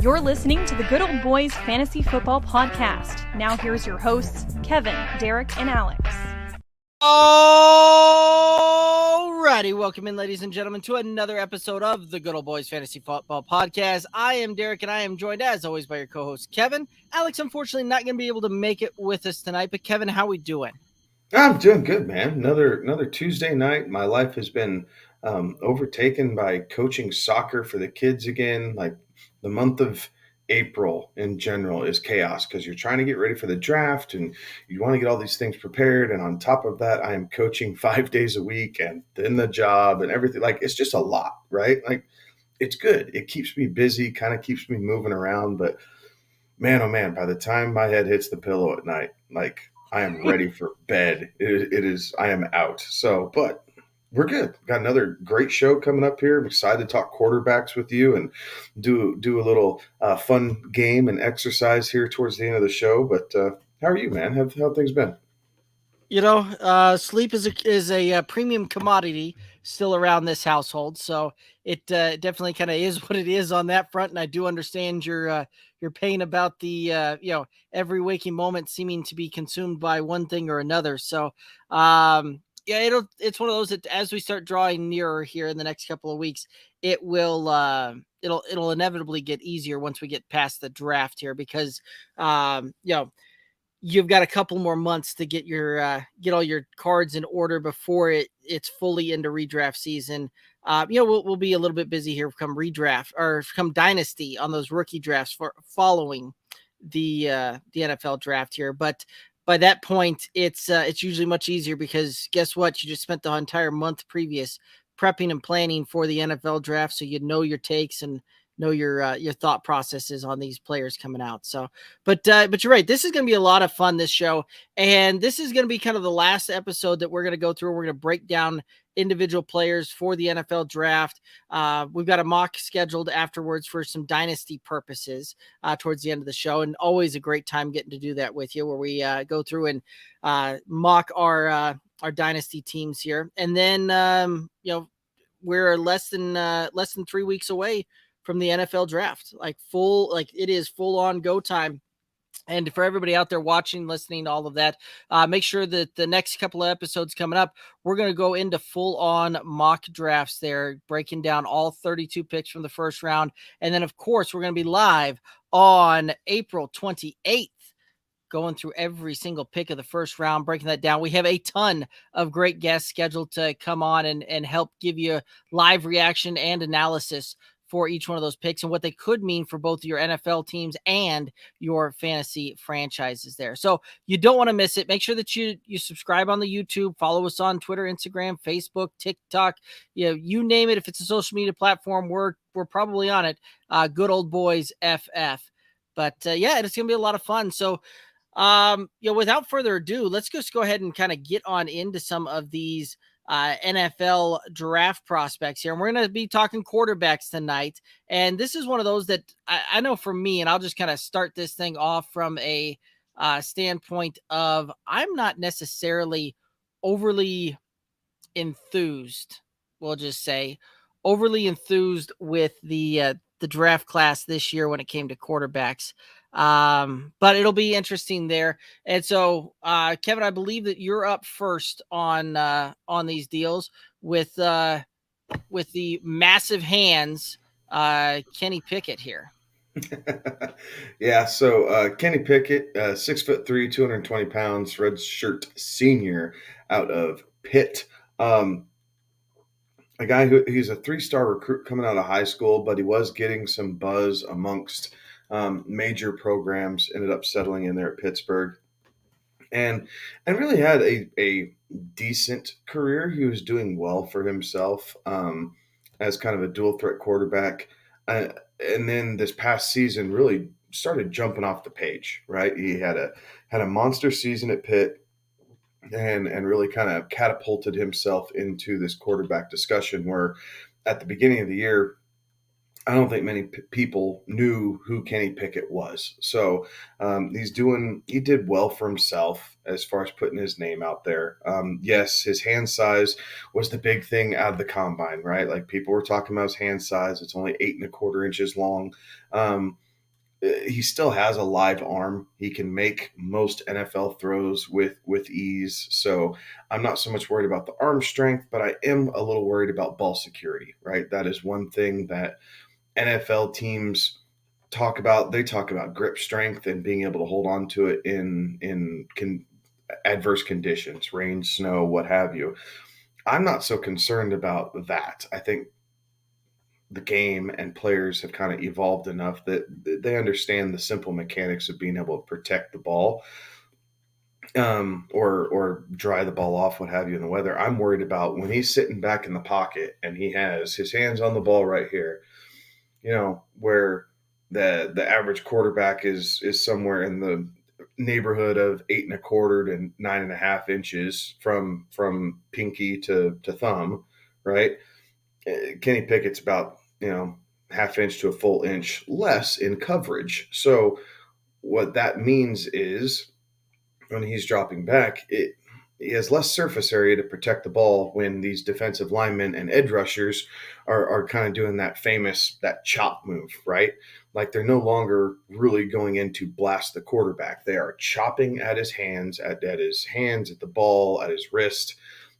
You're listening to the Good Old Boys Fantasy Football Podcast. Now here's your hosts, Kevin, Derek, and Alex. Alrighty, welcome in, ladies and gentlemen, to another episode of the Good Old Boys Fantasy Football Podcast. I am Derek, and I am joined, as always, by your co-host, Kevin. Alex, unfortunately, not going to be able to make it with us tonight, but Kevin, how we doing? I'm doing good, man. Another Tuesday night. My life has been overtaken by coaching soccer for the kids again. Like the month of April in general is chaos because you're trying to get ready for the draft and you want to get all these things prepared. And on top of that, I am coaching 5 days a week and then the job and everything. Like it's just a lot, right? Like it's good. It keeps me busy, kind of keeps me moving around. But man, oh man, by the time my head hits the pillow at night, like I am ready for bed. It is, I am out. So, but we're good. Got another great show coming up here. I'm excited to talk quarterbacks with you and do a little fun game and exercise here towards the end of the show. But how are you, man? How have things been? You know, sleep is a premium commodity still around this household. So it definitely kind of is what it is on that front. And I do understand your pain about the, every waking moment seeming to be consumed by one thing or another. So, yeah, it's one of those that as we start drawing nearer here in the next couple of weeks, it will, it'll inevitably get easier once we get past the draft here because, you've got a couple more months to get get all your cards in order before it's fully into redraft season. We'll be a little bit busy here come redraft or come Dynasty on those rookie drafts for following the NFL draft here. But by that point, it's usually much easier because guess what? You just spent the entire month previous prepping and planning for the NFL draft, so you know your takes and know your thought processes on these players coming out. So, but you're right. This is going to be a lot of fun, this show. And this is going to be kind of the last episode that we're going to go through. We're going to break down individual players for the NFL draft. We've got a mock scheduled afterwards for some dynasty purposes towards the end of the show. And always a great time getting to do that with you where we go through and mock our dynasty teams here. And then, we're less than 3 weeks away from the NFL draft, it is full on go time. And for everybody out there watching, listening to all of that, make sure that the next couple of episodes coming up, we're going to go into full on mock drafts there, breaking down all 32 picks from the first round. And then of course, we're going to be live on April 28th. Going through every single pick of the first round, breaking that down. We have a ton of great guests scheduled to come on and help give you live reaction and analysis for each one of those picks and what they could mean for both your NFL teams and your fantasy franchises there. So you don't want to miss it. Make sure that you subscribe on the YouTube, follow us on Twitter, Instagram, Facebook, TikTok, you name it. If it's a social media platform, we're probably on it. Good Old Boys FF. But yeah, it's going to be a lot of fun. So without further ado, let's just go ahead and kind of get on into some of these NFL draft prospects here. And we're going to be talking quarterbacks tonight. And this is one of those that I know for me, and I'll just kind of start this thing off from a standpoint of I'm not necessarily overly enthused. We'll just say overly enthused with the draft class this year when it came to quarterbacks. But it'll be interesting there. And so, Kevin, I believe that you're up first on these deals with the massive hands, Kenny Picket here. Yeah. So, Kenny Picket, 6'3", 220 pounds, red shirt senior out of Pitt. A guy he's a 3-star recruit coming out of high school, but he was getting some buzz amongst major programs, ended up settling in there at Pittsburgh and really had a decent career. He was doing well for himself as kind of a dual threat quarterback. And then this past season really started jumping off the page, right? He had a monster season at Pitt and really kind of catapulted himself into this quarterback discussion where at the beginning of the year, I don't think many people knew who Kenny Pickett was. So he did well for himself as far as putting his name out there. Yes, his hand size was the big thing out of the combine, right? Like people were talking about his hand size. It's only 8.25 inches long. He still has a live arm. He can make most NFL throws with ease. So I'm not so much worried about the arm strength, but I am a little worried about ball security, right? That is one thing that NFL teams talk about. They talk about grip strength and being able to hold on to it in adverse conditions, rain, snow, what have you. I'm not so concerned about that. I think the game and players have kind of evolved enough that they understand the simple mechanics of being able to protect the ball, or dry the ball off, what have you, in the weather. I'm worried about when he's sitting back in the pocket and he has his hands on the ball right here, where the average quarterback is somewhere in the neighborhood of 8.25 to 9.5 inches from pinky to thumb, right? Kenny Pickett's about half inch to a full inch less in coverage. So what that means is when he's dropping back, he has less surface area to protect the ball when these defensive linemen and edge rushers are kind of doing that chop move, right? Like they're no longer really going in to blast the quarterback. They are chopping at his hands, at the ball, at his wrist,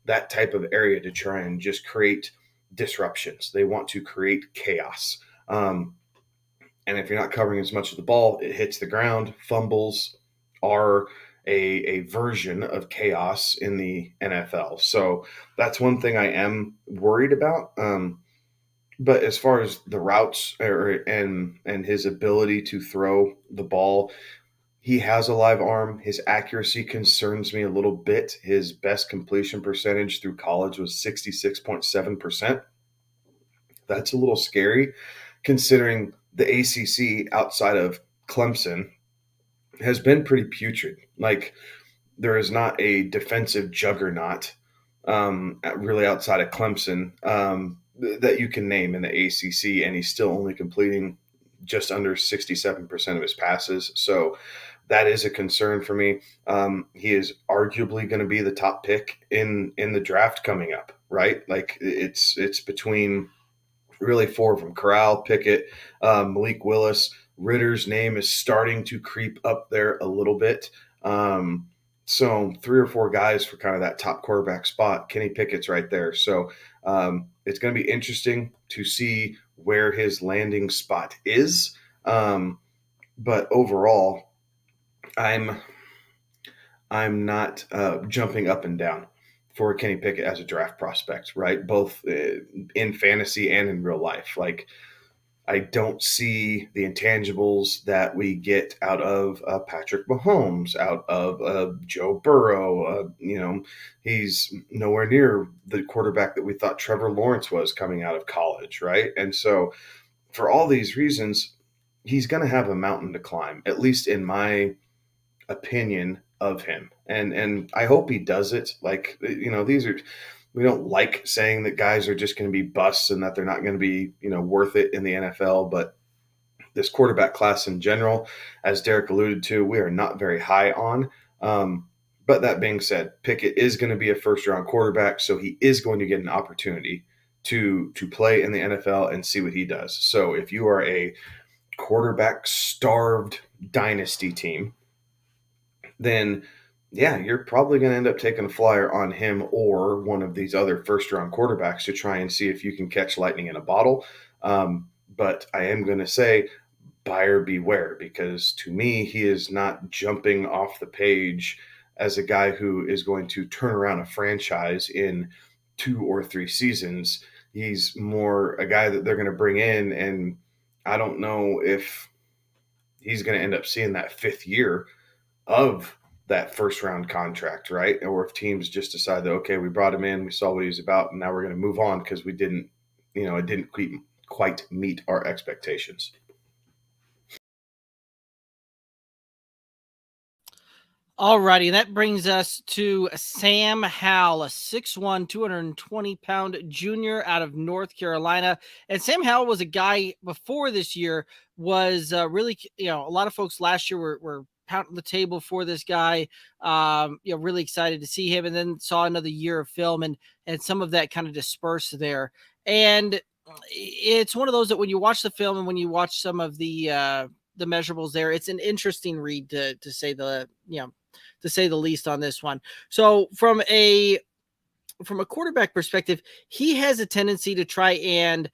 that type of area to try and just create disruptions. They want to create chaos. And if you're not covering as much of the ball, it hits the ground. Fumbles are a version of chaos in the NFL. So that's one thing I am worried about. But as far as the routes and his ability to throw the ball, he has a live arm. His accuracy concerns me a little bit. His best completion percentage through college was 66.7%. That's a little scary considering the ACC outside of Clemson has been pretty putrid. Like there is not a defensive juggernaut really outside of Clemson that you can name in the ACC, and he's still only completing just under 67% of his passes. So that is a concern for me. He is arguably going to be the top pick in the draft coming up, right? Like it's between really four of them: Corral, Picket, Malik Willis. Ridder's name is starting to creep up there a little bit. So 3 or 4 guys for kind of that top quarterback spot. Kenny Pickett's right there. So it's going to be interesting to see where his landing spot is. But overall, I'm not jumping up and down for Kenny Pickett as a draft prospect, right? Both in fantasy and in real life. Like, I don't see the intangibles that we get out of Patrick Mahomes, out of Joe Burrow. He's nowhere near the quarterback that we thought Trevor Lawrence was coming out of college, right? And so for all these reasons, he's going to have a mountain to climb, at least in my opinion of him. And I hope he does it. Like, we don't like saying that guys are just going to be busts and that they're not going to be, worth it in the NFL. But this quarterback class in general, as Derek alluded to, we are not very high on. But that being said, Pickett is going to be a first-round quarterback, so he is going to get an opportunity to play in the NFL and see what he does. So if you are a quarterback-starved dynasty team, then yeah, you're probably going to end up taking a flyer on him or one of these other first-round quarterbacks to try and see if you can catch lightning in a bottle. But I am going to say buyer beware, because to me, he is not jumping off the page as a guy who is going to turn around a franchise in 2 or 3 seasons. He's more a guy that they're going to bring in, and I don't know if he's going to end up seeing that 5th year of that first round contract, right? Or if teams just decide that, okay, we brought him in, we saw what he was about, and now we're going to move on because it didn't quite meet our expectations. Alrighty, that brings us to Sam Howell, a 6'1", 220-pound junior out of North Carolina. And Sam Howell was a guy before this year was really, a lot of folks last year were pounding the table for this guy, really excited to see him, and then saw another year of film, and some of that kind of dispersed there. And it's one of those that when you watch the film and when you watch some of the measurables there, it's an interesting read to say the least on this one. So from a quarterback perspective, he has a tendency to try and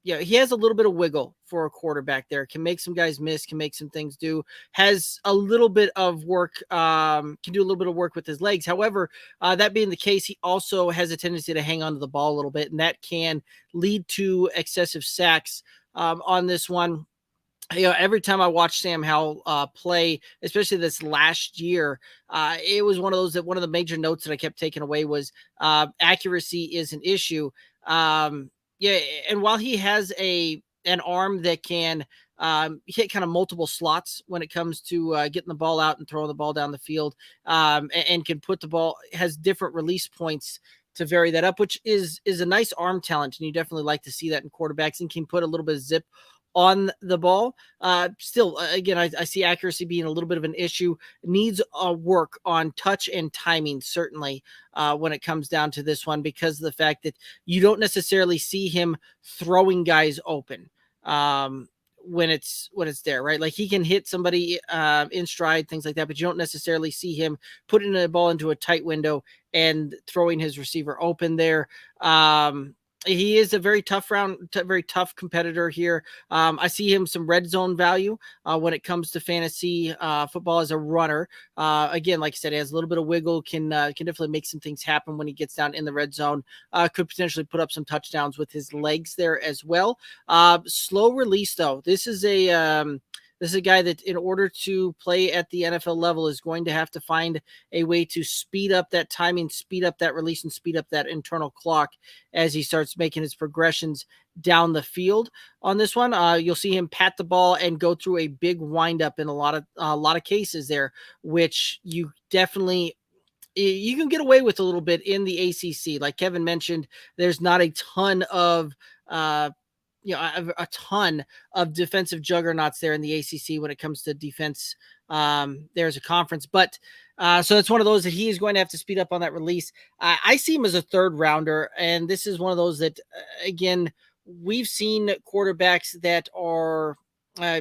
he has a little bit of wiggle for a quarterback there. Can make some guys miss, can make some things do, has a little bit of work, can do a little bit of work with his legs. However, that being the case, he also has a tendency to hang on to the ball a little bit, and that can lead to excessive sacks on this one. Every time I watch Sam Howell play, especially this last year, it was one of those that one of the major notes that I kept taking away was accuracy is an issue. And while he has an arm that can hit kind of multiple slots when it comes to getting the ball out and throwing the ball down the field, and can put the ball, has different release points to vary that up, which is a nice arm talent, and you definitely like to see that in quarterbacks, and can put a little bit of zip on the ball. Still, again, I see accuracy being a little bit of an issue. Needs work on touch and timing, certainly, when it comes down to this one, because of the fact that you don't necessarily see him throwing guys open when it's there, right? Like he can hit somebody in stride, things like that, but you don't necessarily see him putting the ball into a tight window and throwing his receiver open there. He is a very tough competitor here. I see him some red zone value when it comes to fantasy football as a runner. Again, like I said, he has a little bit of wiggle, can definitely make some things happen when he gets down in the red zone. Could potentially put up some touchdowns with his legs there as well. Slow release though. This is a guy that, in order to play at the NFL level, is going to have to find a way to speed up that timing, speed up that release, and speed up that internal clock as he starts making his progressions down the field on this one. You'll see him pat the ball and go through a big windup in a lot of cases there, which you definitely you can get away with a little bit in the ACC. Like Kevin mentioned, there's not a ton of a ton of defensive juggernauts there in the ACC when it comes to defense. There's a conference, but so it's one of those that he is going to have to speed up on that release. I see him as a third rounder, and this is one of those that, again, we've seen quarterbacks that are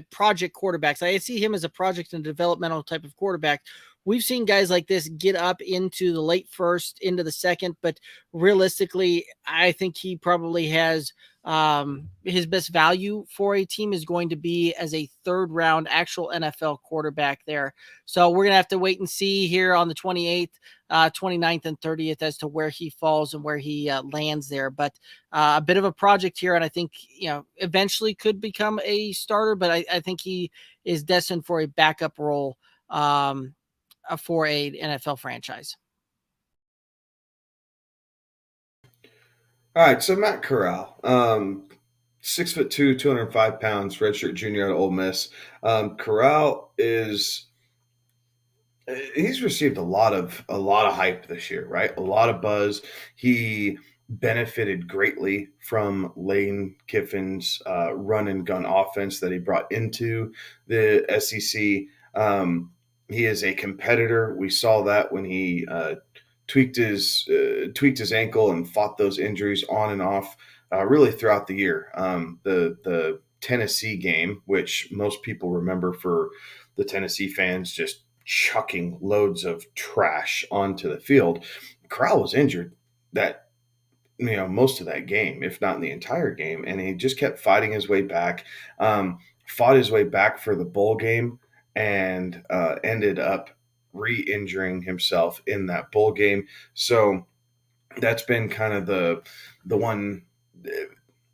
project quarterbacks. I see him as a project and developmental type of quarterback. We've seen guys like this get up into the late first, into the second, but realistically, I think he probably has his best value for a team is going to be as a third round actual NFL quarterback there. So we're going to have to wait and see here on the 28th, 29th, and 30th as to where he falls and where he lands there. But a bit of a project here, and I think, eventually could become a starter, but I think he is destined for a backup role for a NFL franchise. All right, so Matt Corral, 6'2", 205 pounds, redshirt junior out of Ole Miss. Corral he's received a lot of hype this year, right? A lot of buzz. He benefited greatly from Lane Kiffin's run and gun offense that he brought into the SEC. He is a competitor. We saw that when he tweaked his ankle and fought those injuries on and off really throughout the year. The Tennessee game, which most people remember for the Tennessee fans just chucking loads of trash onto the field. Corral was injured most of that game, if not in the entire game, and he just kept fighting his way back. Fought his way back for the bowl game and ended up re-injuring himself in that bowl game. So that's been kind of the one,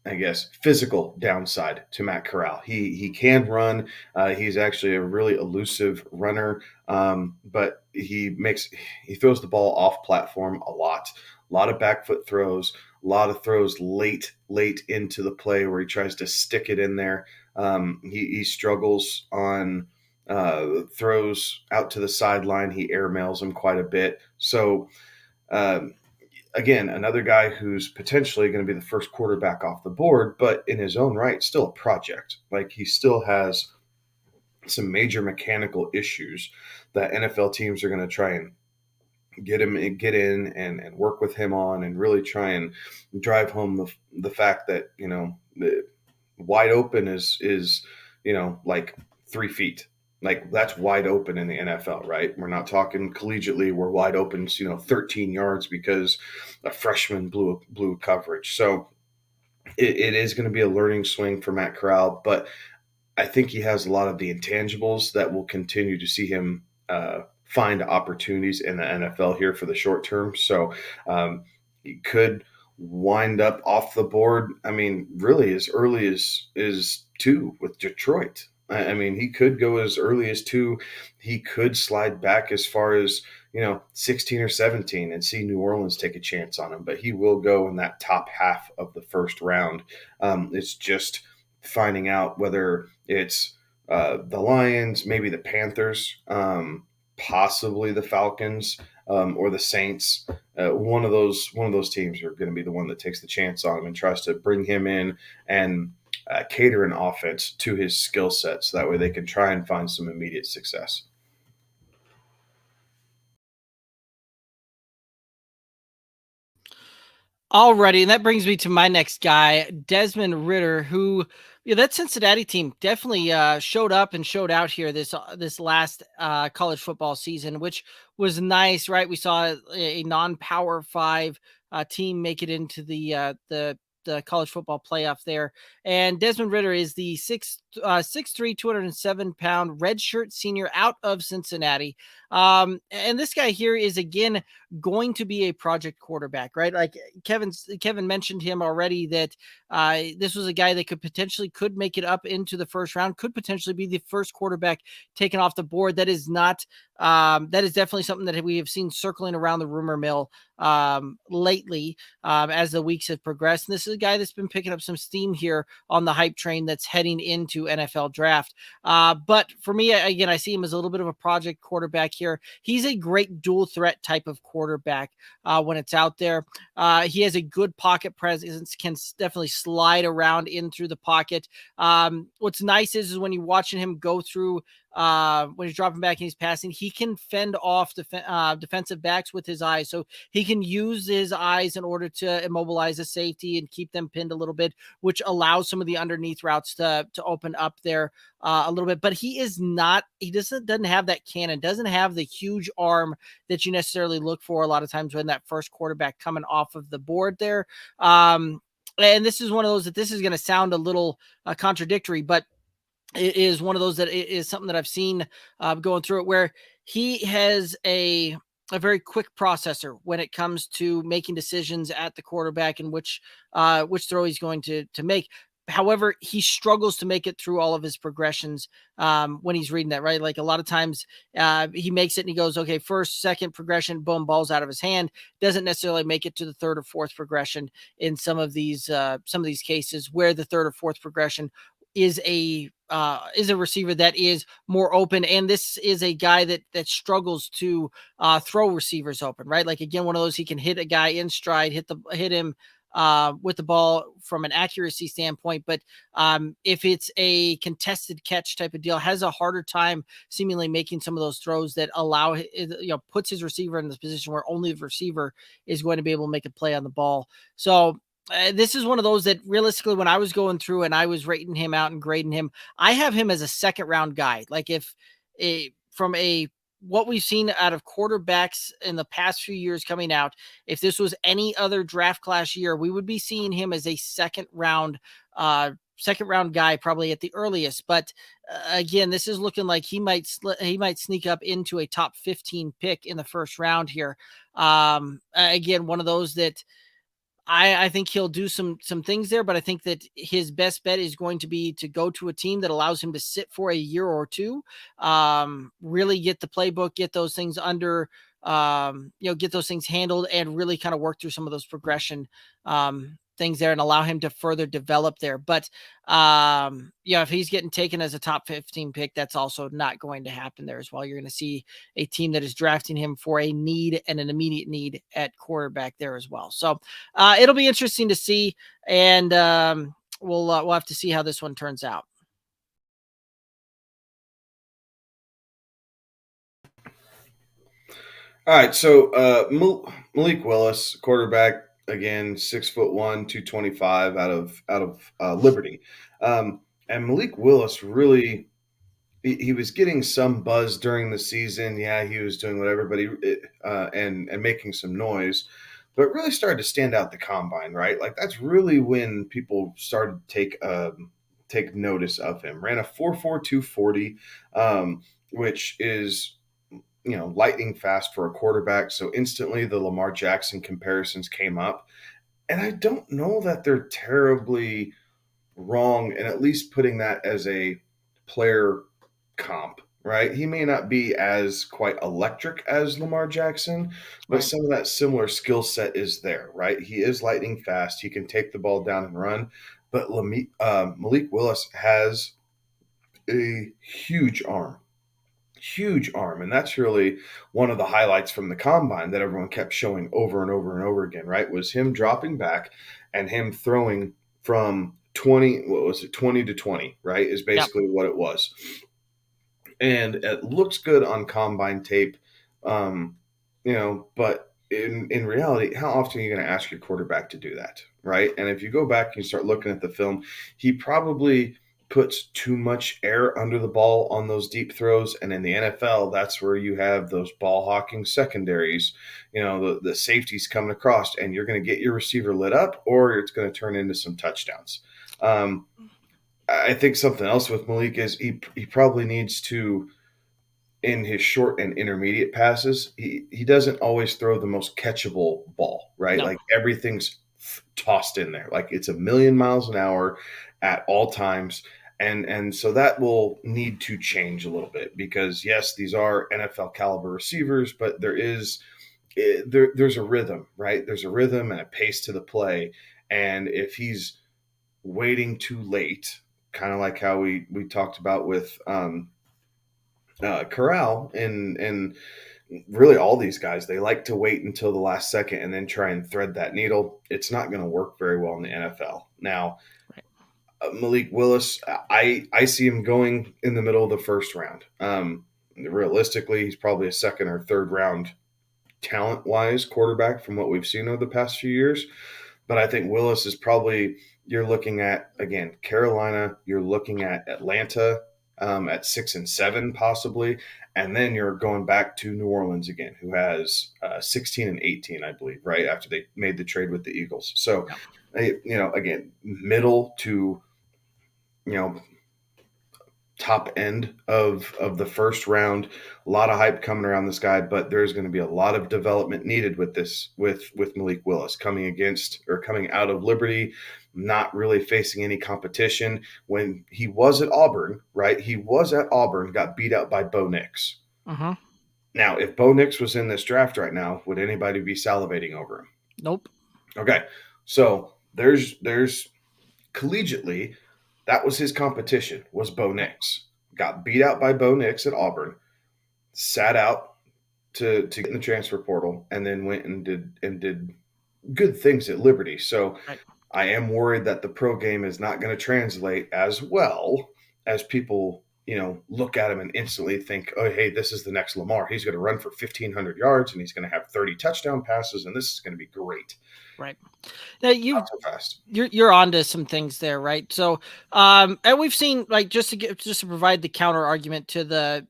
I guess, physical downside to Matt Corral. He can run. He's actually a really elusive runner, but he throws the ball off platform a lot of back foot throws, a lot of throws late into the play where he tries to stick it in there. He struggles on throws out to the sideline. He airmails him quite a bit. So, again, another guy who's potentially going to be the first quarterback off the board, but in his own right, still a project. Like, he still has some major mechanical issues that NFL teams are going to try and get in and work with him on, and really try and drive home the fact that, the wide open is like 3 feet. Like, that's wide open in the NFL, right? We're not talking collegiately where wide open's 13 yards because a freshman blew coverage. So it is going to be a learning swing for Matt Corral, but I think he has a lot of the intangibles that will continue to see him find opportunities in the NFL here for the short term. So he could wind up off the board. I mean, really as early as 2 with Detroit. I mean, he could go as early as 2. He could slide back as far as 16 or 17 and see New Orleans take a chance on him. But he will go in that top half of the first round. It's just finding out whether it's the Lions, maybe the Panthers, possibly the Falcons, or the Saints. One of those teams are going to be the one that takes the chance on him and tries to bring him in and cater an offense to his skill set, so that way they can try and find some immediate success. Alrighty, and that brings me to my next guy, Desmond Ridder, who that Cincinnati team definitely showed up and showed out here this last college football season, which was nice, right? We saw a non-Power 5 team make it into the college football playoff there. And Desmond Ridder is the 6'3", 207-pound redshirt senior out of Cincinnati. And this guy here is, again, going to be a project quarterback, right? Like Kevin mentioned him already, that this was a guy that could make it up into the first round, could potentially be the first quarterback taken off the board. That is definitely something that we have seen circling around the rumor mill lately as the weeks have progressed. And this is a guy that's been picking up some steam here on the hype train that's heading into NFL draft. But for me, again, I see him as a little bit of a project quarterback here. He's a great dual threat type of quarterback when it's out there. He has a good pocket presence, can definitely slide around in through the pocket. What's nice is when you're watching him go through when he's dropping back and he's passing, he can fend off defensive backs with his eyes. So he can use his eyes in order to immobilize a safety and keep them pinned a little bit, which allows some of the underneath routes to open up there a little bit. But he doesn't have that cannon, doesn't have the huge arm that you necessarily look for a lot of times when that first quarterback coming off of the board there. And this is one of those that this is going to sound a little contradictory, but it is one of those that is something that I've seen going through it, where he has a very quick processor when it comes to making decisions at the quarterback and which throw he's going to make. However, he struggles to make it through all of his progressions when he's reading that, right? Like a lot of times he makes it and he goes, okay, first, second progression, boom, ball's out of his hand. Doesn't necessarily make it to the third or fourth progression in some of these cases, where the third or fourth progression is a receiver that is more open. And this is a guy that struggles to throw receivers open, right? Like, again, one of those, he can hit a guy in stride, hit him with the ball from an accuracy standpoint. But if it's a contested catch type of deal, has a harder time seemingly making some of those throws that puts his receiver in this position where only the receiver is going to be able to make a play on the ball. So this is one of those that realistically, when I was going through and I was rating him out and grading him, I have him as a second round guy. Like, what we've seen out of quarterbacks in the past few years coming out, if this was any other draft class year, we would be seeing him as a second round guy, probably at the earliest. But again, this is looking like he might sneak up into a top 15 pick in the first round here. Again, one of those that I think he'll do some things there, but I think that his best bet is going to be to go to a team that allows him to sit for a year or two, really get the playbook, get those things get those things handled, and really kind of work through some of those progression things there and allow him to further develop there. But, if he's getting taken as a top 15 pick, that's also not going to happen there as well. You're going to see a team that is drafting him for a need and an immediate need at quarterback there as well. So it'll be interesting to see. And we'll have to see how this one turns out. All right, so Malik Willis, quarterback, again, 6'1", 225 out of Liberty, and Malik Willis really he was getting some buzz during the season. Yeah, he was doing what everybody and making some noise, but really started to stand out the combine, right? Like that's really when people started to take notice of him. Ran a 4.4 240, which is lightning fast for a quarterback. So instantly the Lamar Jackson comparisons came up. And I don't know that they're terribly wrong in at least putting that as a player comp, right? He may not be as quite electric as Lamar Jackson, but some of that similar skill set is there, right? He is lightning fast. He can take the ball down and run. But Malik Willis has a huge arm. And that's really one of the highlights from the combine that everyone kept showing over and over and over again, right? Was him dropping back and him throwing from 20 to 20, right? Is basically what it was. And it looks good on combine tape, but in reality, how often are you going to ask your quarterback to do that, right? And if you go back and you start looking at the film, he probably puts too much air under the ball on those deep throws. And in the NFL, that's where you have those ball hawking secondaries, the safeties coming across, and you're going to get your receiver lit up or it's going to turn into some touchdowns. I think something else with Malik is he probably needs to, in his short and intermediate passes, he doesn't always throw the most catchable ball, right? No. Like everything's tossed in there. Like it's a million miles an hour at all times. And so that will need to change a little bit because yes, these are NFL caliber receivers, but there's a rhythm, right? There's a rhythm and a pace to the play. And if he's waiting too late, kind of like how we talked about with Corral and really all these guys, they like to wait until the last second and then try and thread that needle. It's not going to work very well in the NFL. Now, Malik Willis, I see him going in the middle of the first round. Realistically, he's probably a second or third round talent-wise quarterback from what we've seen over the past few years. But I think Willis is probably, you're looking at, again, Carolina, you're looking at Atlanta at 6 and 7 possibly, and then you're going back to New Orleans again, who has 16 and 18, I believe, right after they made the trade with the Eagles. So, again, middle to, top end of the first round. A lot of hype coming around this guy, but there's going to be a lot of development needed with this, with Malik Willis coming out of Liberty, not really facing any competition. When he was at Auburn, right? He was at Auburn, got beat out by Bo Nix. Uh-huh. Now, if Bo Nix was in this draft right now, would anybody be salivating over him? Nope. Okay. So there's collegiately, that was his competition, was Bo Nix. Got beat out by Bo Nix at Auburn, sat out to get in the transfer portal, and then went and did good things at Liberty. So I am worried that the pro game is not going to translate as well as people, look at him and instantly think, oh, hey, this is the next Lamar. He's going to run for 1,500 yards, and he's going to have 30 touchdown passes, and this is going to be great. Right. Now you're onto some things there, right? So, and we've seen, like, just to provide the counter argument to the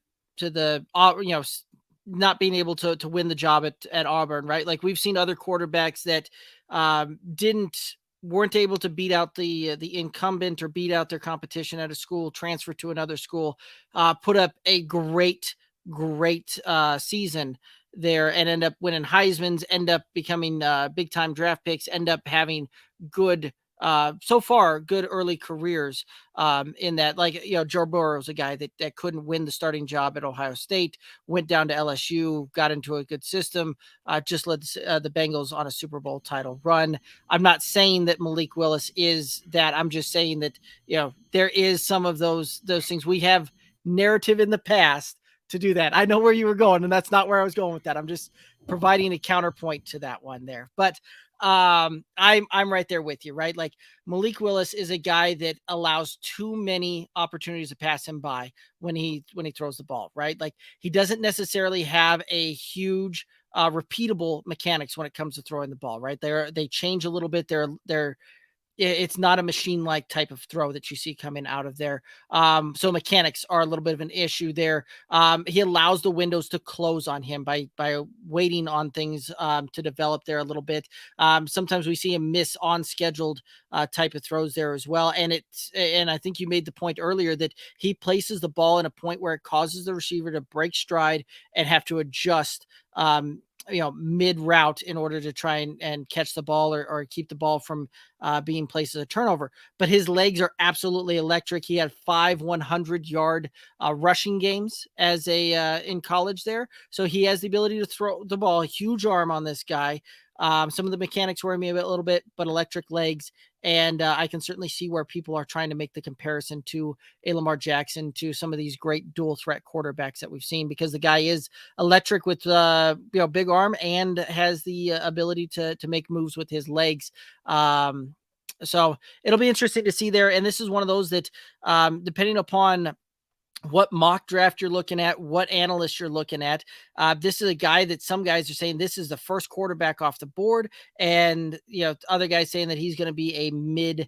not being able to win the job at Auburn, right? Like we've seen other quarterbacks that weren't able to beat out the incumbent or beat out their competition at a school, transfer to another school, put up a great season there and end up winning Heisman's, end up becoming big time draft picks, end up having good so far good early careers in that, like, Joe Burrow's a guy that couldn't win the starting job at Ohio State, went down to LSU, got into a good system, just led the Bengals on a Super Bowl title run. I'm not saying that Malik Willis is that. I'm just saying that, there is some of those things. We have narrative in the past to do that. I know where you were going, and that's not where I was going with that. I'm just providing a counterpoint to that one there. But I'm right there with you, right? Like, Malik Willis is a guy that allows too many opportunities to pass him by when he throws the ball, right? Like, he doesn't necessarily have a huge repeatable mechanics when it comes to throwing the ball, right? They change a little bit. It's not a machine-like type of throw that you see coming out of there. So mechanics are a little bit of an issue there. He allows the windows to close on him by waiting on things to develop there a little bit. Sometimes we see him miss on scheduled type of throws there as well. And I think you made the point earlier that he places the ball in a point where it causes the receiver to break stride and have to adjust mid route in order to try and catch the ball or keep the ball from being placed as a turnover. But his legs are absolutely electric. He had 5 100-yard rushing games as in college there. So he has the ability to throw the ball. A huge arm on this guy. Some of the mechanics worry me a little bit, but electric legs. And I can certainly see where people are trying to make the comparison to a Lamar Jackson, to some of these great dual threat quarterbacks that we've seen, because the guy is electric with big arm and has the ability to make moves with his legs. So it'll be interesting to see there. And this is one of those that, depending upon what mock draft you're looking at, what analyst you're looking at, this is a guy that some guys are saying this is the first quarterback off the board, and other guys saying that he's going to be a mid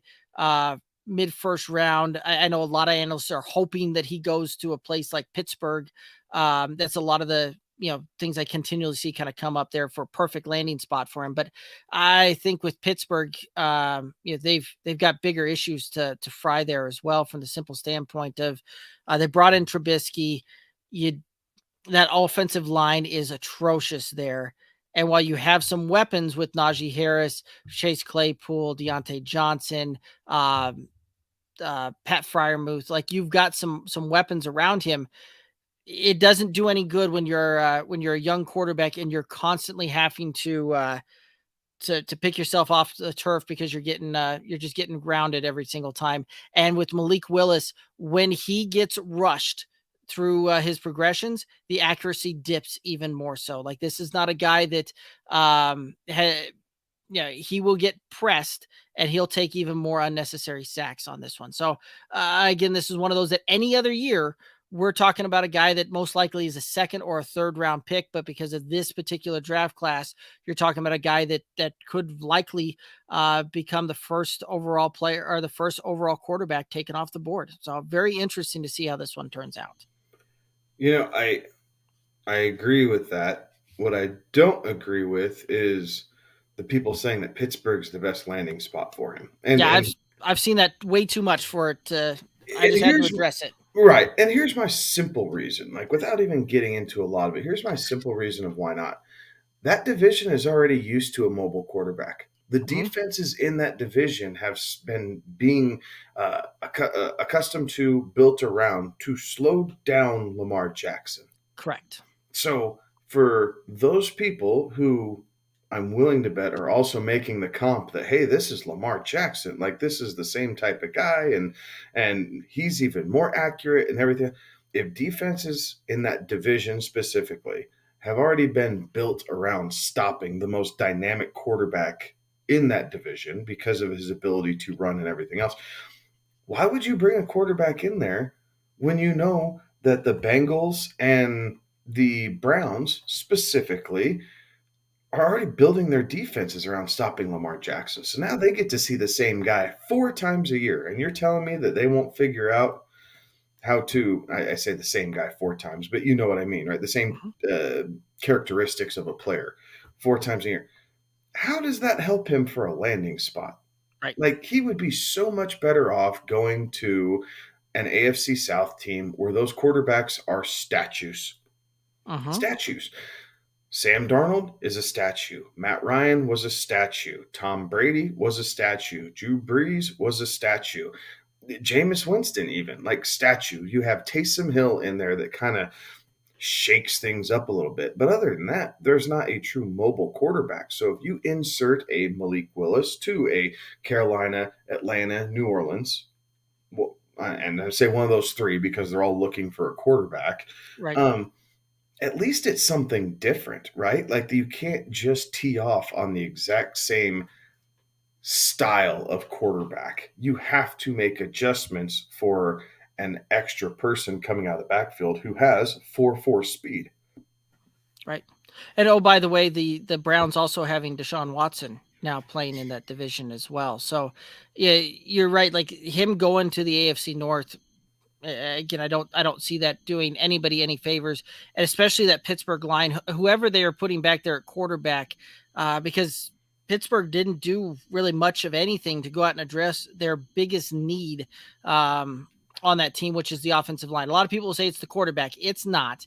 first round. I know a lot of analysts are hoping that he goes to a place like Pittsburgh. That's a lot of the things I continually see kind of come up there for a perfect landing spot for him. But I think with Pittsburgh, they've got bigger issues to fry there as well, from the simple standpoint of they brought in Trubisky. That offensive line is atrocious there. And while you have some weapons with Najee Harris, Chase Claypool, Deontay Johnson, Pat Freiermuth, like, you've got some weapons around him. It doesn't do any good when you're a young quarterback and you're constantly having to pick yourself off the turf because you're just getting grounded every single time. And with Malik Willis, when he gets rushed through his progressions, the accuracy dips even more so. Like, this is not a guy that he will get pressed and he'll take even more unnecessary sacks on this one. So again, this is one of those that any other year, we're talking about a guy that most likely is a second or a third round pick, but because of this particular draft class, you're talking about a guy that could likely become the first overall player or the first overall quarterback taken off the board. So very interesting to see how this one turns out. I agree with that. What I don't agree with is the people saying that Pittsburgh's the best landing spot for him. And I've seen that way too much for it. I just had to address it. Right. And here's my simple reason, like, without even getting into a lot of it, here's my simple reason of why not. That division is already used to a mobile quarterback. The defenses in that division have been being accustomed to, built around, to slow down Lamar Jackson. Correct. So for those people who I'm willing to bet are also making the comp that, hey, this is Lamar Jackson, like, this is the same type of guy, and he's even more accurate and everything. If defenses in that division specifically have already been built around stopping the most dynamic quarterback in that division because of his ability to run and everything else, why would you bring a quarterback in there when you know that the Bengals and the Browns specifically are already building their defenses around stopping Lamar Jackson? So now they get to see the same guy 4 times a year. And you're telling me that they won't figure out how to, I say the same guy 4 times, but you know what I mean, right? The same characteristics of a player 4 times a year. How does that help him for a landing spot? Right. Like, he would be so much better off going to an AFC South team where those quarterbacks are statues. Statues. Sam Darnold is a statue. Matt Ryan was a statue. Tom Brady was a statue. Drew Brees was a statue. Jameis Winston, even like statue. You have Taysom Hill in there that kind of shakes things up a little bit. But other than that, there's not a true mobile quarterback. So if you insert a Malik Willis to a Carolina, Atlanta, New Orleans, well, and I say one of those three because they're all looking for a quarterback. Right. At least it's something different, right? Like you can't just tee off on the exact same style of quarterback. You have to make adjustments for an extra person coming out of the backfield who has 4.4 speed. Right. And oh, by the way, the Browns also having Deshaun Watson now playing in that division as well. So yeah, you're right. Like him going to the AFC North, again, I don't see that doing anybody any favors, and especially that Pittsburgh line, whoever they are putting back there at quarterback, because Pittsburgh didn't do really much of anything to go out and address their biggest need on that team, which is the offensive line. A lot of people say it's the quarterback. It's not.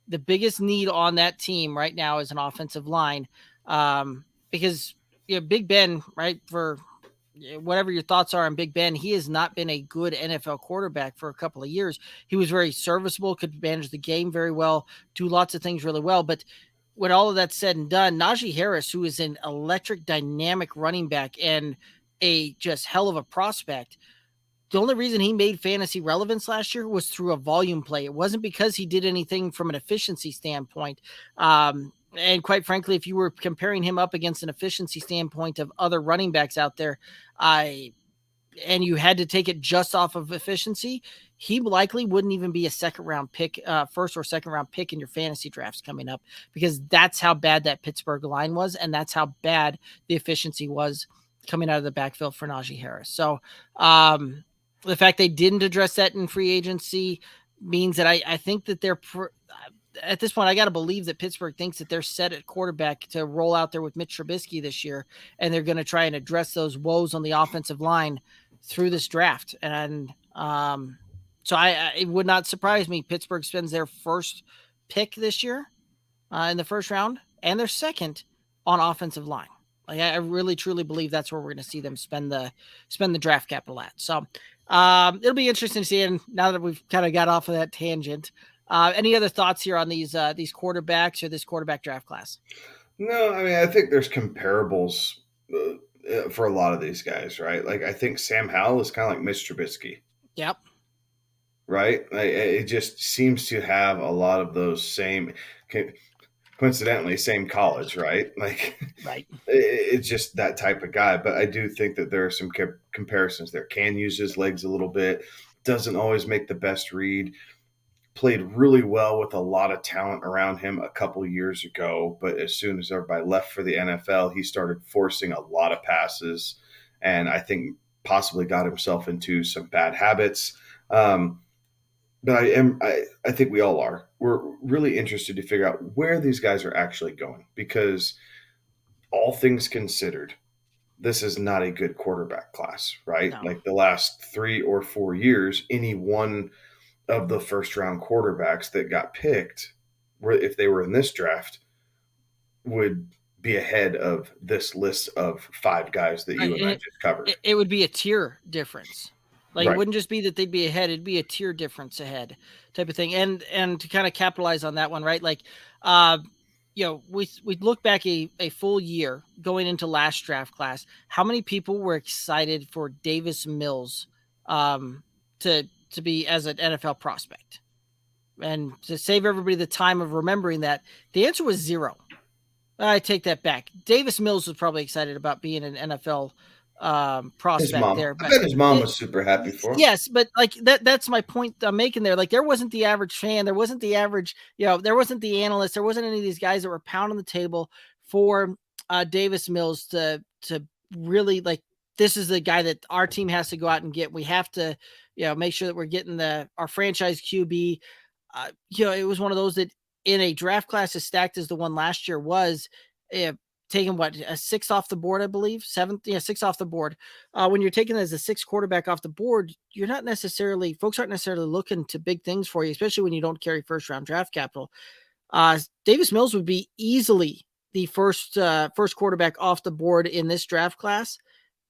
The biggest need on that team right now is an offensive line, because Big Ben, right, for whatever your thoughts are on Big Ben, he has not been a good NFL quarterback for a couple of years. He was very serviceable, could manage the game very well, do lots of things really well. But when all of that's said and done, Najee Harris, who is an electric, dynamic running back and a just hell of a prospect, the only reason he made fantasy relevance last year was through a volume play. It wasn't because he did anything from an efficiency standpoint. And quite frankly, if you were comparing him up against an efficiency standpoint of other running backs out there, and you had to take it just off of efficiency, he likely wouldn't even be a second round pick, first or second round pick in your fantasy drafts coming up, because that's how bad that Pittsburgh line was. And that's how bad the efficiency was coming out of the backfield for Najee Harris. So the fact they didn't address that in free agency means that I think that they're at this point, I got to believe that Pittsburgh thinks that they're set at quarterback to roll out there with Mitch Trubisky this year, and they're going to try and address those woes on the offensive line through this draft. And so it would not surprise me Pittsburgh spends their first pick this year in the first round and their second on offensive line. Like I really truly believe that's where we're going to see them spend the draft capital at. So it'll be interesting to see. And now that we've kind of got off of that tangent, any other thoughts here on these quarterbacks or this quarterback draft class? No, I mean, I think there's comparables for a lot of these guys, right? Like, I think Sam Howell is kind of like Mitch Trubisky. Yep. Right? It just seems to have a lot of those same, coincidentally, same college, right? Like, right. It's just that type of guy. But I do think that there are some comparisons there. Can use his legs a little bit, doesn't always make the best read. Played really well with a lot of talent around him a couple years ago, but as soon as everybody left for the NFL, he started forcing a lot of passes, and I think possibly got himself into some bad habits. But I think we all are. We're really interested to figure out where these guys are actually going, because all things considered, this is not a good quarterback class, right? No. Like the last 3 or 4 years, any one of the first round quarterbacks that got picked, if they were in this draft, would be ahead of this list of 5 guys that you and I just covered. It would be a tier difference. Like Right. It wouldn't just be that they'd be ahead, it'd be a tier difference ahead type of thing. And to kind of capitalize on that one, right? Like, we look back a full year going into last draft class. How many people were excited for Davis Mills to be as an NFL prospect? And to save everybody the time of remembering that, the answer was 0. I take that back. Davis Mills was probably excited about being an NFL prospect there. But I bet his mom was super happy for him. Yes, but like that's my point I'm making there. Like there wasn't the average fan, there wasn't the average, there wasn't the analyst, there wasn't any of these guys that were pounding the table for Davis Mills to really like, this is the guy that our team has to go out and get. We have to, make sure that we're getting our franchise QB. It was one of those that in a draft class as stacked as the one last year was, taking a 6th off the board, I believe 7th. Yeah. 6th off the board. When you're taking as a 6th quarterback off the board, folks aren't necessarily looking to big things for you, especially when you don't carry first round draft capital. Davis Mills would be easily the first quarterback off the board in this draft class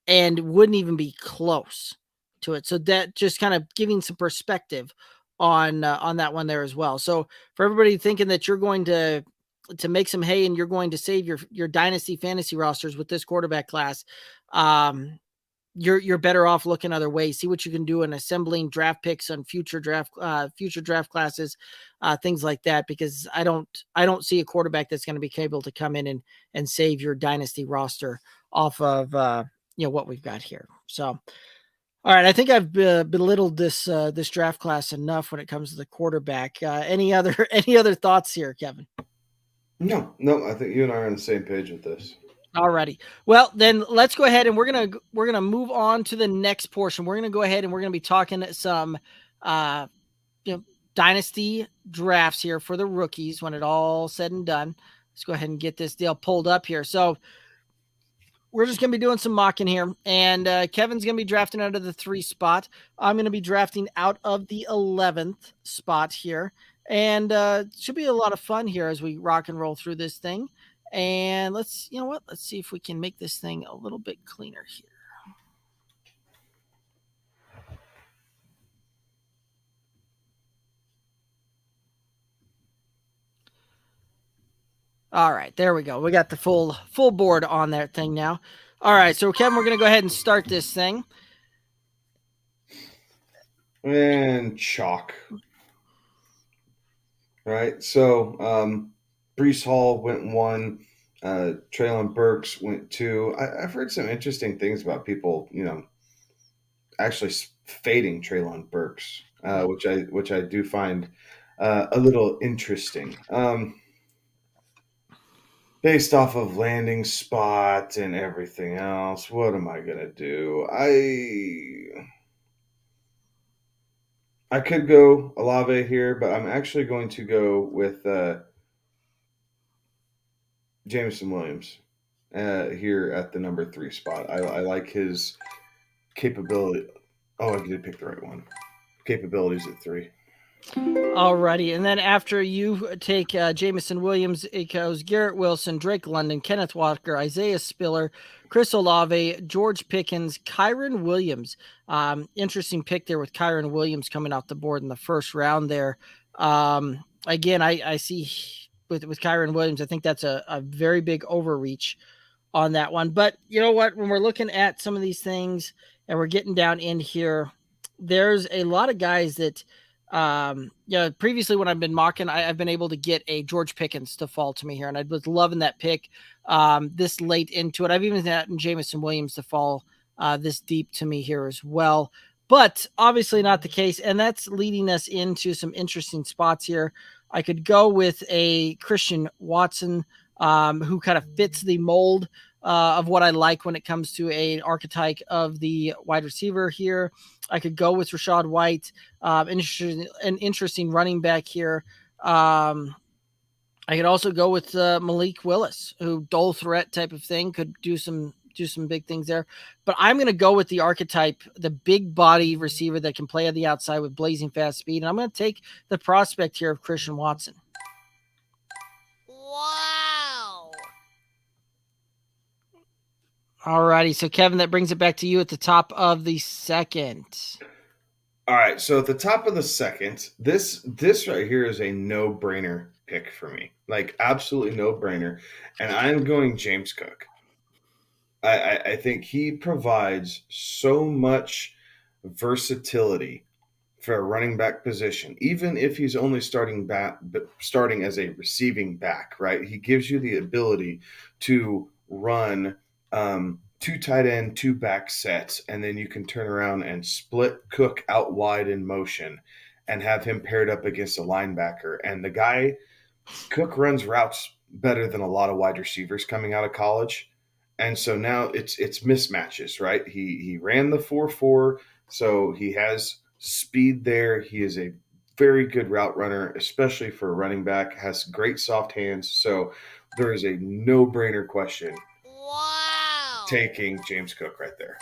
and wouldn't even be close to it. So that just kind of giving some perspective on that one there as well. So for everybody thinking that you're going to make some hay and you're going to save your dynasty fantasy rosters with this quarterback class, you're better off looking other ways. See what you can do in assembling draft picks on future draft classes, things like that. Because I don't see a quarterback that's going to be able to come in and save your dynasty roster off of what we've got here. So, all right, I think I've belittled this draft class enough when it comes to the quarterback. Any other thoughts here, Kevin? No, I think you and I are on the same page with this. Alrighty. Well, then let's go ahead and we're gonna move on to the next portion. We're gonna go ahead and we're gonna be talking some dynasty drafts here for the rookies when it all said and done. Let's go ahead and get this deal pulled up here. So we're just going to be doing some mocking here, and Kevin's going to be drafting out of the 3 spot. I'm going to be drafting out of the 11th spot here, and it should be a lot of fun here as we rock and roll through this thing. And let's see if we can make this thing a little bit cleaner here. All right, there we go. We got the full board on that thing now. All right, so Kevin, we're going to go ahead and start this thing. And chalk. Right, so Breece Hall went 1. Treylon Burks went 2. I've heard some interesting things about people, actually fading Treylon Burks, which I do find a little interesting. Based off of landing spot and everything else, what am I gonna do? I could go Olave here, but I'm actually going to go with Jameson Williams here at the number 3 spot. I like his capability. Oh, I did pick the right one. Capabilities at 3. Alrighty, and then after you take Jameson Williams, it goes Garrett Wilson, Drake London, Kenneth Walker, Isaiah Spiller, Chris Olave, George Pickens, Kyren Williams. Interesting pick there with Kyren Williams coming off the board in the first round there. Again, I see with Kyren Williams, I think that's a very big overreach on that one. But you know what? When we're looking at some of these things and we're getting down in here, there's a lot of guys that previously when I've been mocking, I've been able to get a George Pickens to fall to me here, and I was loving that pick this late into it. I've even gotten Jameson Williams to fall this deep to me here as well, but obviously not the case, and that's leading us into some interesting spots here. I could go with a Christian Watson who kind of fits the mold of what I like when it comes to an archetype of the wide receiver here. I could go with Rachaad White, an interesting running back here. I could also go with Malik Willis, who dual threat type of thing, could do some big things there. But I'm going to go with the archetype, the big body receiver that can play on the outside with blazing fast speed. And I'm going to take the prospect here of Christian Watson. Wow. All righty. So, Kevin, that brings it back to you at the top of the second. All right. So, at the top of the second, this right here is a no-brainer pick for me. Like, absolutely no-brainer. And I'm going James Cook. I think he provides so much versatility for a running back position, even if he's only starting as a receiving back, right? He gives you the ability to run 2 tight end, 2 back sets, and then you can turn around and split Cook out wide in motion and have him paired up against a linebacker. And the guy, Cook runs routes better than a lot of wide receivers coming out of college. And so now it's mismatches, right? He ran the 4.4, so he has speed there. He is a very good route runner, especially for a running back, has great soft hands. So there is a no-brainer question. Wow. Taking James Cook right there.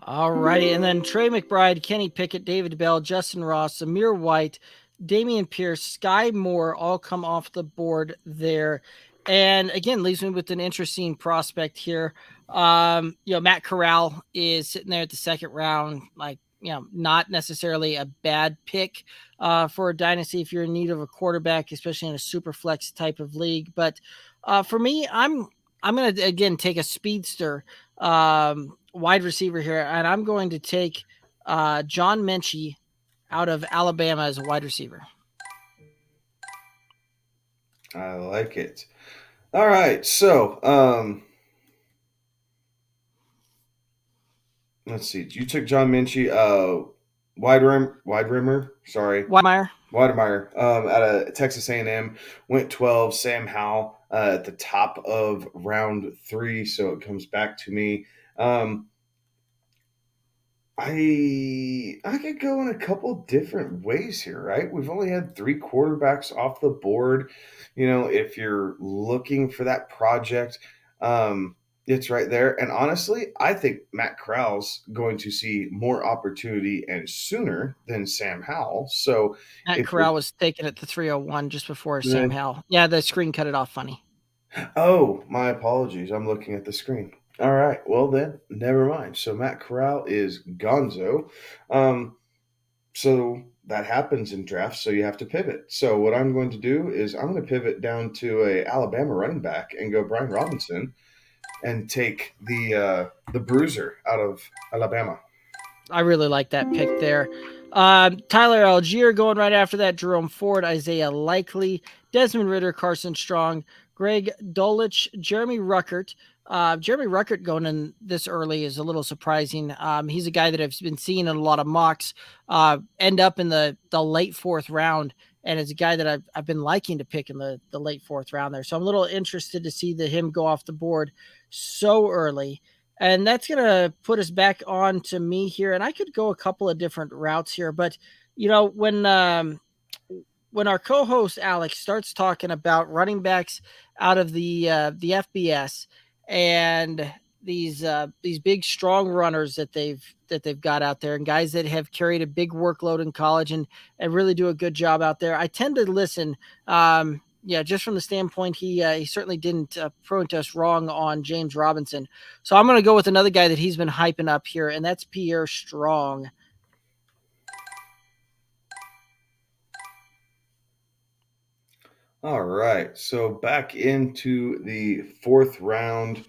All righty. And then Trey McBride, Kenny Pickett, David Bell, Justin Ross, Amir White, Damian Pierce, Sky Moore all come off the board there. And again, leaves me with an interesting prospect here. Matt Corral is sitting there at the second round, not necessarily a bad pick for a dynasty if you're in need of a quarterback, especially in a super flex type of league. But for me, I'm going to again take a speedster wide receiver here, and I'm going to take John Mechie out of Alabama as a wide receiver. I like it. All right, so let's see. You took John Mechie, Weidemeyer, out of Texas A&M, went 12. Sam Howell at the top of round 3, so it comes back to me. I could go in a couple different ways here, right? We've only had 3 quarterbacks off the board. If you're looking for that project, it's right there. And honestly, I think Matt Corral's going to see more opportunity and sooner than Sam Howell. So Matt Corral was taken at the 301 just before Sam Howell. Yeah, the screen cut it off funny. Oh, my apologies. I'm looking at the screen. All right. Well, then, never mind. So Matt Corral is gonzo. So that happens in drafts, so you have to pivot. So what I'm going to do is I'm going to pivot down to a Alabama running back and go Brian Robinson and take the bruiser out of Alabama. I really like that pick there. Tyler Algier going right after that. Jerome Ford, Isaiah Likely, Desmond Ridder, Carson Strong, Greg Dulcich, Jeremy Ruckert. Jeremy Ruckert going in this early is a little surprising. He's a guy that I've been seeing in a lot of mocks end up in the late 4th round, and is a guy that I've been liking to pick in the late 4th round there. So I'm a little interested to see him go off the board so early. And that's going to put us back on to me here. And I could go a couple of different routes here. But, when our co-host Alex starts talking about running backs out of the FBS and these big, strong runners that they've got out there, and guys that have carried a big workload in college and really do a good job out there, I tend to listen. Just from the standpoint, he certainly didn't point us wrong on James Robinson. So I'm going to go with another guy that he's been hyping up here, and that's Pierre Strong. All right, so back into the 4th round.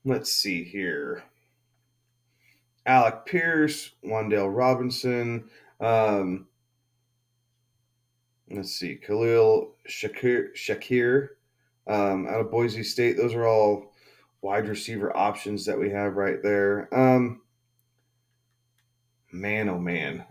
Let's see here. Alec Pierce, Wan'Dale Robinson. Let's see, Khalil Shakir out of Boise State. Those are all wide receiver options that we have right there. Man, oh man.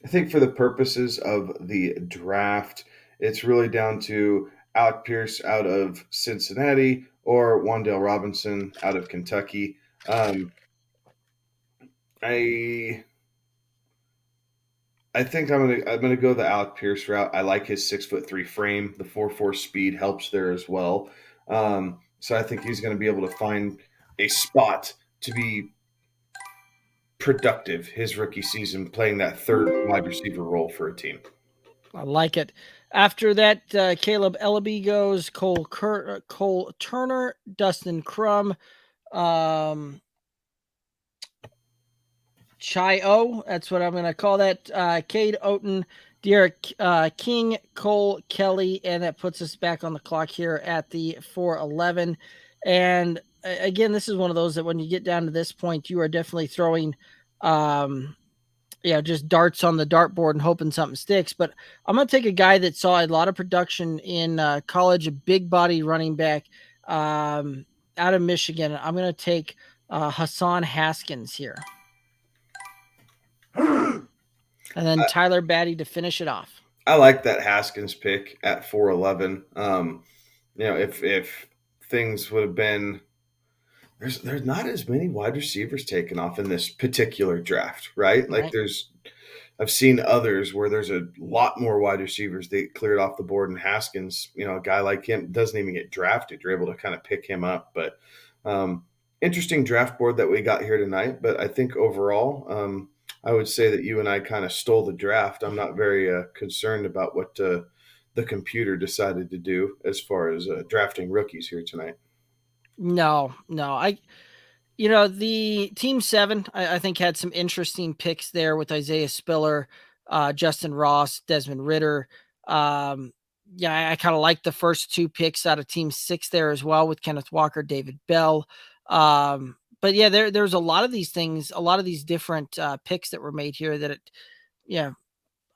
I think for the purposes of the draft, it's really down to Alec Pierce out of Cincinnati or Wan'Dale Robinson out of Kentucky. I think I'm gonna go the Alec Pierce route. I like his 6'3" frame. The 4.4 speed helps there as well. So I think he's going to be able to find a spot to be productive his rookie season, playing that 3rd wide receiver role for a team. I like it. After that, Caleb Ellaby goes, Cole Turner, Dustin Crum, Chai O, that's what I'm going to call that, Cade Oten, Derek King, Cole Kelly, and that puts us back on the clock here at the 4:11. And again, this is one of those that when you get down to this point, you are definitely throwing just darts on the dartboard and hoping something sticks. But I'm going to take a guy that saw a lot of production in college, a big body running back out of Michigan. I'm going to take Hassan Haskins here. And then Tyler Batty to finish it off. I like that Haskins pick at 4:11. If things would have been, there's not as many wide receivers taken off in this particular draft, right? Like I've seen others where there's a lot more wide receivers they cleared off the board, and Haskins, a guy like him doesn't even get drafted. You're able to kind of pick him up, but interesting draft board that we got here tonight. But I think overall, I would say that you and I kind of stole the draft. I'm not very concerned about what the computer decided to do as far as drafting rookies here tonight. No, the team 7, I think, had some interesting picks there with Isaiah Spiller, Justin Ross, Desmond Ridder. I kind of like the first 2 picks out of team 6 there as well, with Kenneth Walker, David Bell. But yeah, there's a lot of these things, a lot of these different picks that were made here that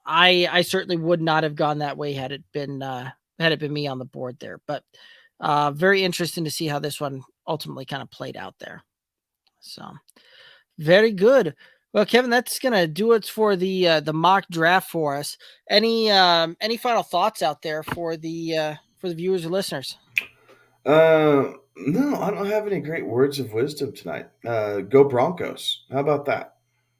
I certainly would not have gone that way had it been me on the board there. But very interesting to see how this one ultimately kind of played out there. So very good. Well, Kevin, that's gonna do it for the mock draft for us. Any final thoughts out there for the viewers or listeners? No, I don't have any great words of wisdom tonight. Go Broncos. How about that?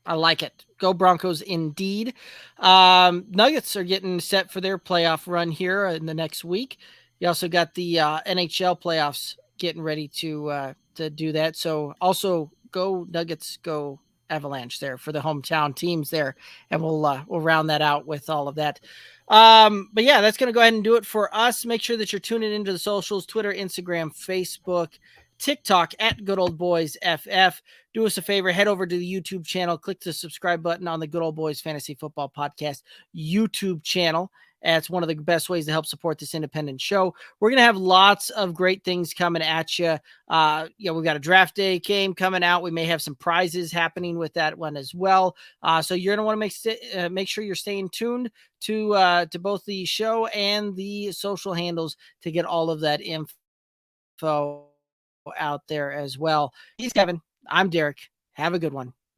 I like it. Go Broncos indeed. Nuggets are getting set for their playoff run here in the next week. You also got the NHL playoffs getting ready to do that. So also go Nuggets, go Avalanche there for the hometown teams there, and we'll round that out with all of that. But yeah, that's going to go ahead and do it for us. Make sure that you're tuning into the socials: Twitter, Instagram, Facebook, TikTok at Good Old Boys FF. Do us a favor, head over to the YouTube channel, click the subscribe button on the Good Old Boys Fantasy Football Podcast YouTube channel. It's one of the best ways to help support this independent show. We're going to have lots of great things coming at you. We've got a draft day game coming out. We may have some prizes happening with that one as well. So you're going to want to make sure you're staying tuned to both the show and the social handles to get all of that info out there as well. He's Kevin. I'm Derek. Have a good one.